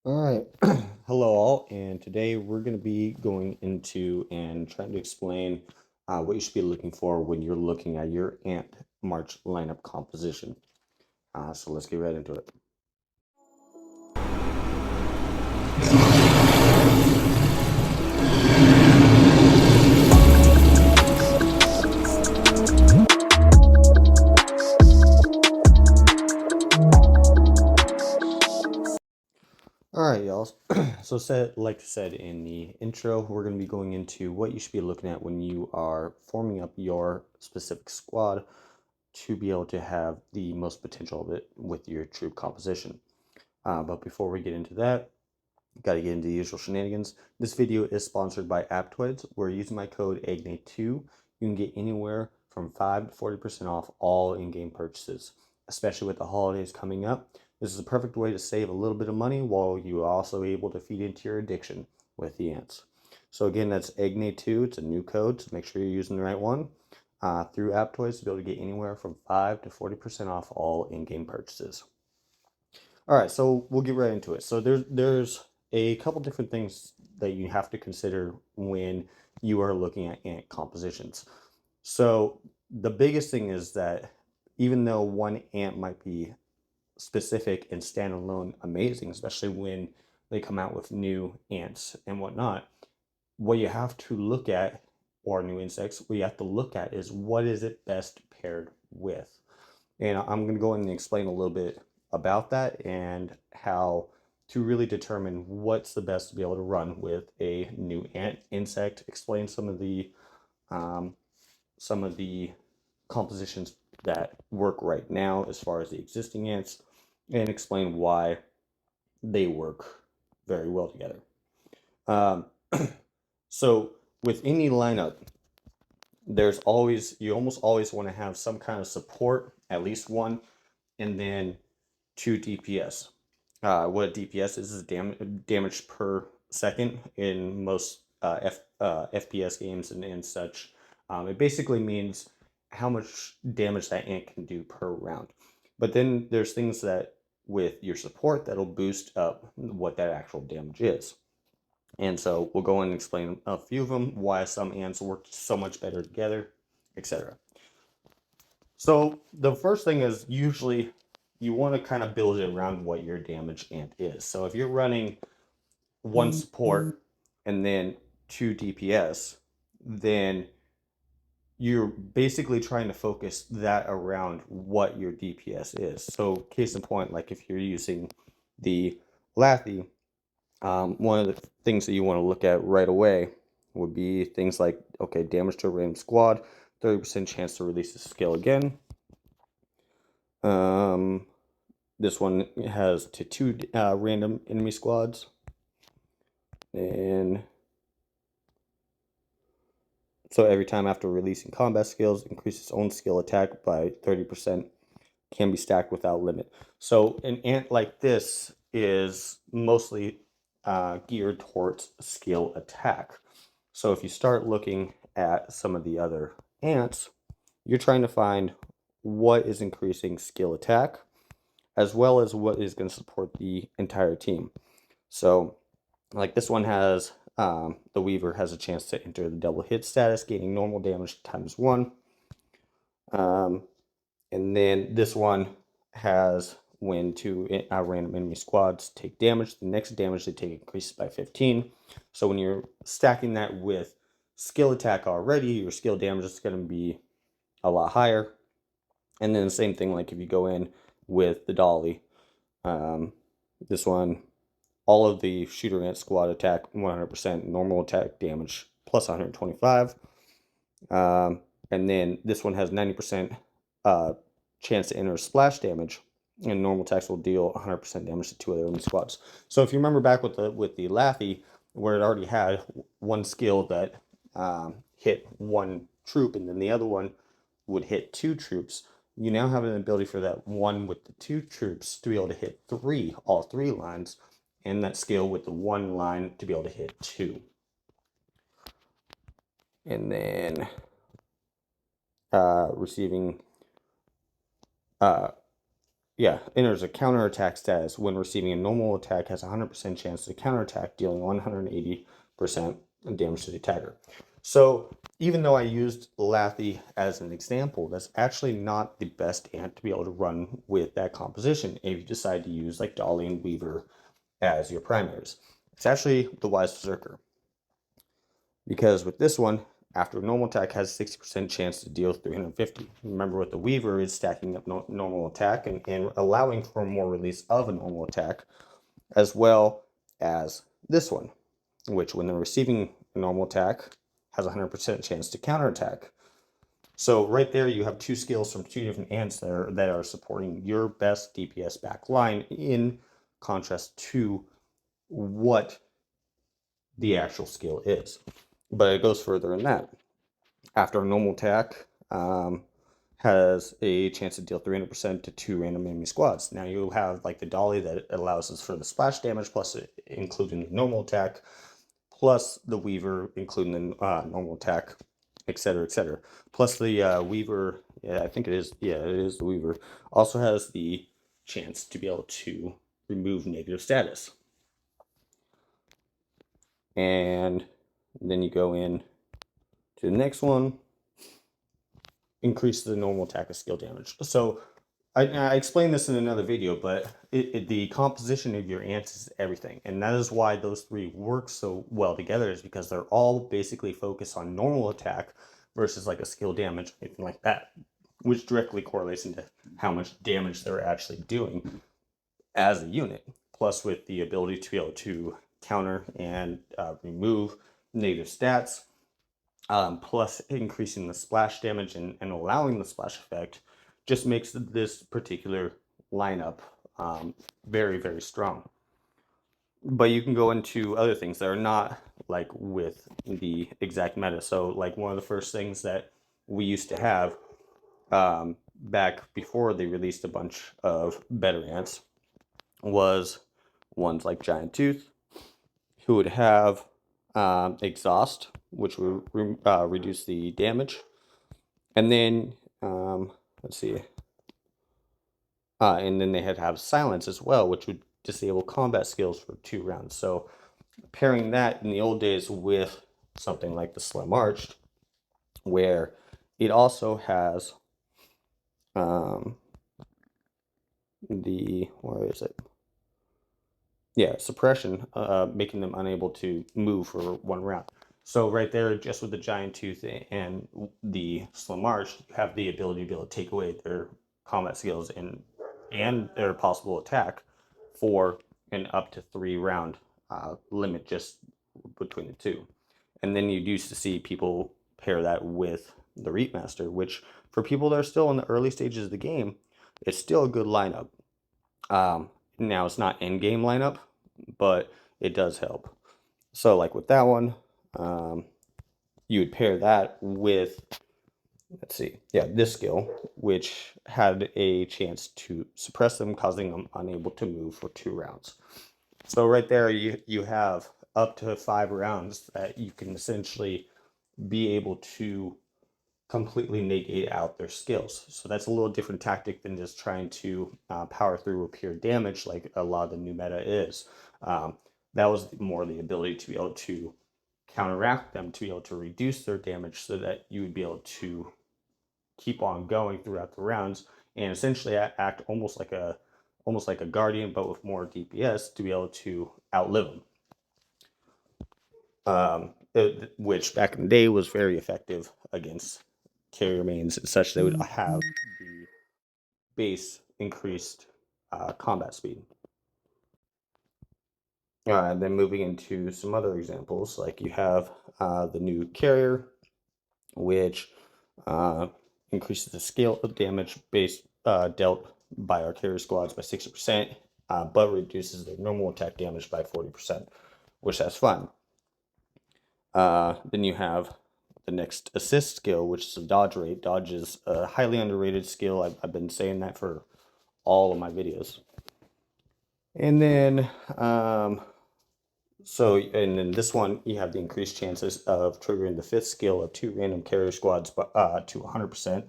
All right. Hello, all. And today we're going to be going into and trying to explain what you should be looking for when you're looking at your ant march lineup composition. So let's get right into it. All right, y'all. So, like I said in the intro, we're going to be going into what you should be looking at when you are forming up your specific squad to be able to have the most potential of it with your troop composition. But before we get into that, got to get into the usual shenanigans. This video is sponsored by Aptoids. We're using my code Eagnai2. You can get anywhere from 5 to 40% off all in-game purchases, especially with the holidays coming up. This is a perfect way to save a little bit of money while you are also able to feed into your addiction with the ants. So again, that's Eagnai2. It's a new code, so make sure you're using the right one through Aptoids to be able to get anywhere from 5 to 40% off all in-game purchases. All right, so we'll get right into it. So there's a couple different things that you have to consider when you are looking at ant compositions. So the biggest thing is that even though one ant might be specific and standalone amazing, especially when they come out with new ants and whatnot, what you have to look at, or new insects, what you have to look at is what is it best paired with. And I'm going to go in and explain a little bit about that and how to really determine what's the best to be able to run with a new ant insect, explain um, some of the compositions that work right now as far as the existing ants, and explain why they work very well together. Um, so with any lineup, you almost always want to have some kind of support, at least one, and then two DPS. What DPS is damage per second in most FPS games and such. It basically means how much damage that ant can do per round. But then there's things that with your support that'll boost up what that actual damage is. And so we'll go in and explain a few of them, why some ants work so much better together, etc. So the first thing is usually you want to kind of build it around what your damage ant is. So if you're running one support and then two DPS, then you're basically trying to focus that around what your DPS is. So case in point, like if you're using the Lathy, one of the things that you want to look at right away would be things like, okay, damage to a random squad, 30% chance to release the skill again. Um, this one has to two random enemy squads. And so every time after releasing combat skills, increase its own skill attack by 30%, can be stacked without limit. So an ant like this is mostly geared towards skill attack. So if you start looking at some of the other ants, you're trying to find what is increasing skill attack, as well as what is going to support the entire team. So like this one has, the Weaver has a chance to enter the double hit status, gaining normal damage times 1. And then this one has when two random enemy squads take damage, the next damage they take increases by 15. So when you're stacking that with skill attack already, your skill damage is going to be a lot higher. And then the same thing, like if you go in with the Dolly, this one, all of the shooter ant squad attack 100%, normal attack damage plus 125. And then this one has 90% chance to enter splash damage, and normal attacks will deal 100% damage to two other enemy squads. So if you remember back with the Lathy, where it already had one skill that hit one troop, and then the other one would hit two troops, you now have an ability for that one with the two troops to be able to hit all three lines, and that skill with the one line to be able to hit two. And then receiving enters a counterattack status when receiving a normal attack, has a 100% chance to counterattack, dealing 180% damage to the attacker. So even though I used Lathy as an example, that's actually not the best ant to be able to run with that composition if you decide to use like Dolly and Weaver as your primaries. It's actually the Wise Berserker. Because with this one, after a normal attack has a 60% chance to deal 350. Remember with the Weaver is stacking up normal attack and allowing for more release of a normal attack, as well as this one, which when they're receiving a normal attack has a 100% chance to counterattack. So right there you have two skills from two different ants that are supporting your best DPS back line in contrast to what the actual skill is. But it goes further than that. After a normal attack, has a chance to deal 300% to 2 random enemy squads. Now you have like the Dolly that allows us for the splash damage, plus including the normal attack, plus the Weaver including the normal attack, etc., etc. Plus the Weaver, I think it is the Weaver, also has the chance to be able to remove negative status. And then you go in to the next one, increase the normal attack of skill damage. So I explained this in another video, but the composition of your ants is everything. And that is why those three work so well together, is because they're all basically focused on normal attack versus like a skill damage, anything like that, which directly correlates into how much damage they're actually doing as a unit. Plus with the ability to be able to counter and remove negative stats, plus increasing the splash damage and allowing the splash effect, just makes this particular lineup very, very strong. But you can go into other things that are not like with the exact meta. So like one of the first things that we used to have back before they released a bunch of better ants was ones like Giant Tooth, who would have exhaust, which would reduce the damage. And then, let's see. And then they had to have silence as well, which would disable combat skills for 2 rounds. So pairing that in the old days with something like the Slim Arched, where it also has where is it? Yeah, suppression, making them unable to move for 1 round. So right there, just with the Giant Tooth and the Slim Arch, you have the ability to be able to take away their combat skills and their possible attack for an up to 3 round limit just between the two. And then you used to see people pair that with the Reap Master, which for people that are still in the early stages of the game, it's still a good lineup. Now it's not in-game lineup, but it does help. So like with that one, you would pair that with, let's see, this skill, which had a chance to suppress them, causing them unable to move for 2 rounds. So right there, you have up to 5 rounds that you can essentially be able to completely negate out their skills. So that's a little different tactic than just trying to power through or pure damage like a lot of the new meta is. That was more the ability to be able to counteract them, to be able to reduce their damage so that you would be able to keep on going throughout the rounds and essentially act almost like a guardian, but with more DPS to be able to outlive them. Which back in the day was very effective against carrier mains and such. They would have the base increased combat speed. And then moving into some other examples, like you have the new carrier, which increases the scale of damage base dealt by our carrier squads by 60%, but reduces their normal attack damage by 40%, which that's fun. Then you have the next assist skill, which is a dodge rate. Dodge is a highly underrated skill. I've been saying that for all of my videos. And then, and then this one, you have the increased chances of triggering the 5th skill of 2 random carrier squads to 100%.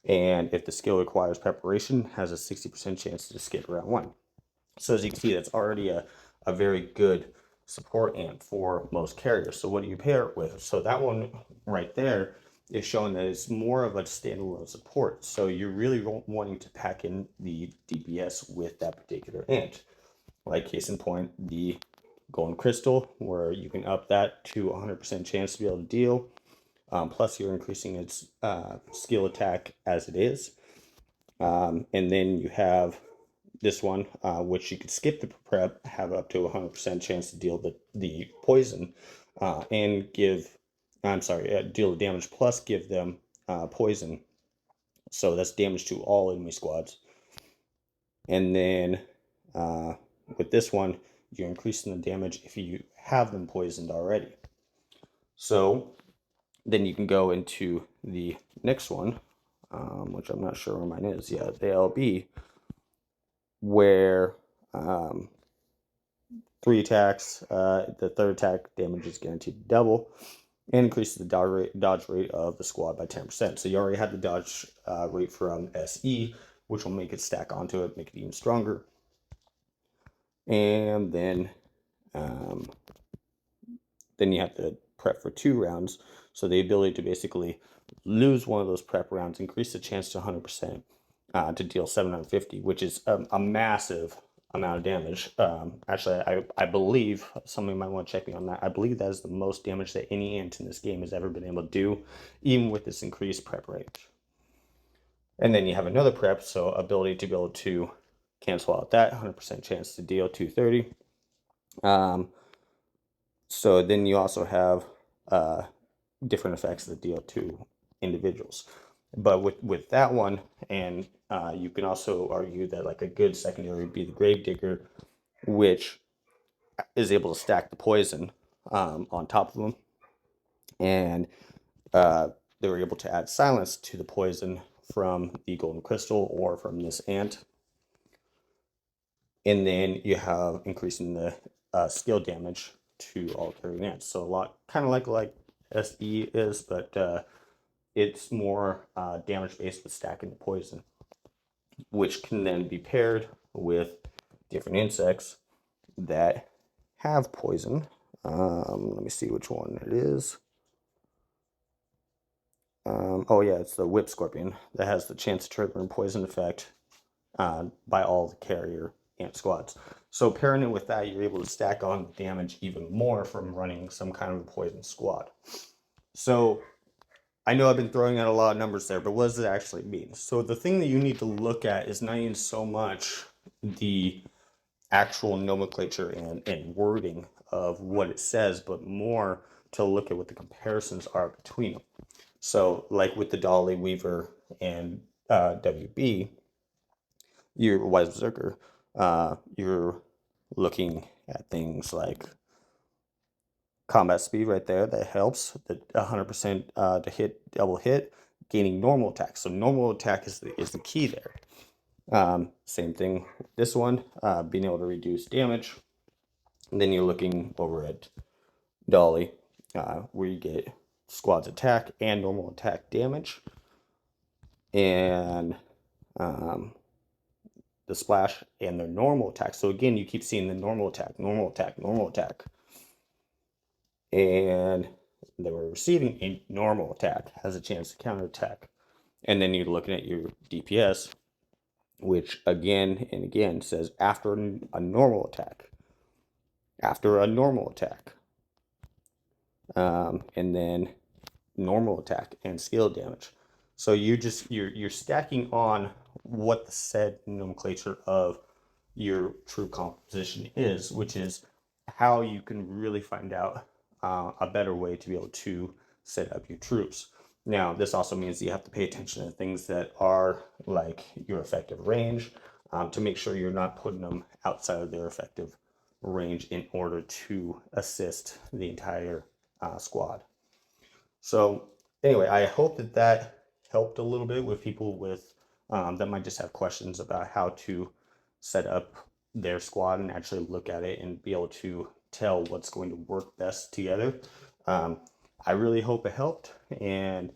And if the skill requires preparation, has a 60% chance to skip round 1. So as you can see, that's already a very good support ant for most carriers. So what do you pair it with? So that one right there is showing that it's more of a standalone support. So you're really wanting to pack in the DPS with that particular ant. Like case in point, the golden crystal, where you can up that to 100% chance to be able to deal. Plus you're increasing its skill attack as it is. And then you have this one, which you could skip the prep, have up to 100% chance to deal the poison, and give, deal the damage plus give them poison. So that's damage to all enemy squads. And then with this one, you're increasing the damage if you have them poisoned already. So then you can go into the next one, which I'm not sure where mine is. Yeah, the LB, where 3 attacks, the third attack damage is guaranteed to double, and increases the dodge rate of the squad by 10%. So you already had the dodge rate from SE, which will make it stack onto it, make it even stronger. And then you have to prep for 2 rounds. So the ability to basically lose one of those prep rounds, increase the chance to 100% to deal 750, which is a massive amount of damage. Actually, I believe, somebody might want to check me on that, I believe that is the most damage that any ant in this game has ever been able to do, even with this increased prep range. And then you have another prep, so ability to be able to cancel out that 100% chance to deal 230. So then you also have different effects that deal to individuals. But with that one, and you can also argue that like a good secondary would be the Gravedigger, which is able to stack the poison on top of them. And they were able to add silence to the poison from the golden crystal or from this ant. And then you have increasing the skill damage to all carrying ants. So a lot, kind of like SE is, but it's more damage based with stacking the poison, which can then be paired with different insects that have poison. Let me see which one it is. Oh yeah, it's the whip scorpion that has the chance to trigger and poison effect by all the carrier ant squads. So pairing it with that, you're able to stack on damage even more from running some kind of a poison squad. So I know I've been throwing out a lot of numbers there, but what does it actually mean? So the thing that you need to look at is not even so much the actual nomenclature and wording of what it says, but more to look at what the comparisons are between them. So like with the Dolly, Weaver, and WB, your Wise Berserker, you're looking at things like combat speed right there, that helps, the 100% to hit double hit, gaining normal attack. So normal attack is the key there. Same thing with this one, being able to reduce damage. And then you're looking over at Dolly, where you get squad's attack and normal attack damage. And the splash and their normal attack. So again, you keep seeing the normal attack, normal attack, normal attack. And they were receiving a normal attack, has a chance to counterattack. And then you're looking at your DPS, which again and again says after a normal attack, after a normal attack, and then normal attack and skill damage. So you're stacking on what the said nomenclature of your true composition is, which is how you can really find out a better way to be able to set up your troops. Now, this also means you have to pay attention to things that are like your effective range to make sure you're not putting them outside of their effective range in order to assist the entire squad. So anyway, I hope that helped a little bit with people with that might just have questions about how to set up their squad and actually look at it and be able to tell what's going to work best together. I really hope it helped, and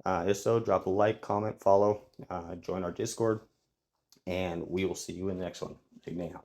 If so, drop a like, comment, follow, join our Discord, and we will see you in the next one. Eagnai out.